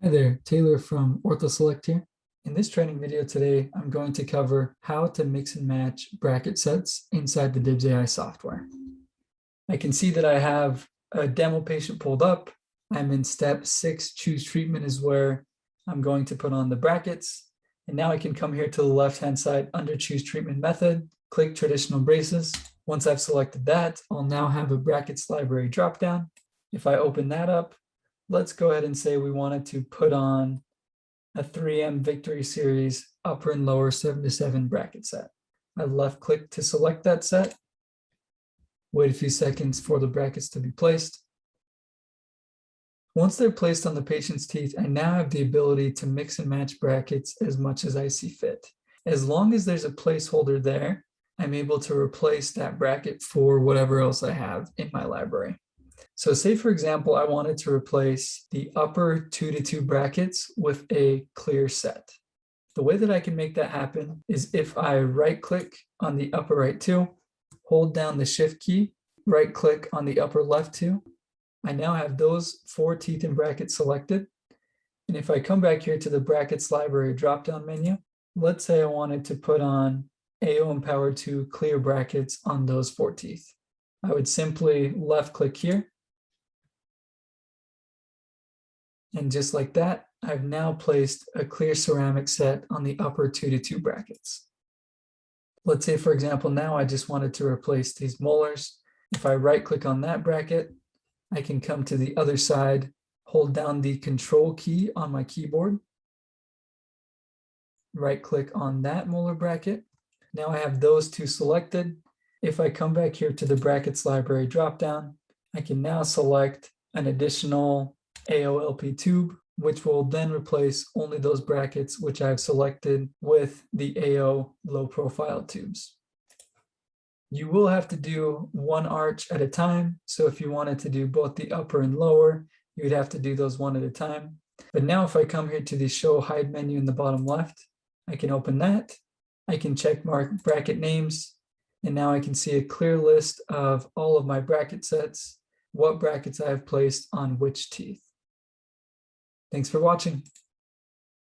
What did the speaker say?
Hi there, Taylor from OrthoSelect here. In this training video today, I'm going to cover how to mix and match bracket sets inside the DIBS AI software. I can see that I have a demo patient pulled up. I'm in step 6, choose treatment is where I'm going to put on the brackets. And now I can come here to the left-hand side under choose treatment method, click traditional braces. Once I've selected that, I'll now have a brackets library dropdown. If I open that up, let's go ahead and say we wanted to put on a 3M Victory Series upper and lower 7-to-7 bracket set. I left click to select that set. Wait a few seconds for the brackets to be placed. Once they're placed on the patient's teeth, I now have the ability to mix and match brackets as much as I see fit. As long as there's a placeholder there, I'm able to replace that bracket for whatever else I have in my library. So say, for example, I wanted to replace the upper 2-to-2 brackets with a clear set. The way that I can make that happen is if I right-click on the upper right 2, hold down the Shift key, right-click on the upper left 2. I now have those 4 teeth and brackets selected. And if I come back here to the brackets library drop-down menu, let's say I wanted to put on AO Empower 2 clear brackets on those 4 teeth. I would simply left-click here. And just like that, I've now placed a clear ceramic set on the upper 2-to-2 brackets. Let's say, for example, now I just wanted to replace these molars. If I right-click on that bracket, I can come to the other side, hold down the Control key on my keyboard, right-click on that molar bracket. Now I have those two selected. If I come back here to the brackets library dropdown, I can now select an additional AOLP tube, which will then replace only those brackets which I've selected with the AO low profile tubes. You will have to do one arch at a time. So if you wanted to do both the upper and lower, you would have to do those one at a time. But now if I come here to the show hide menu in the bottom left, I can open that. I can check mark bracket names. And now I can see a clear list of all of my bracket sets, what brackets I have placed on which teeth. Thanks for watching.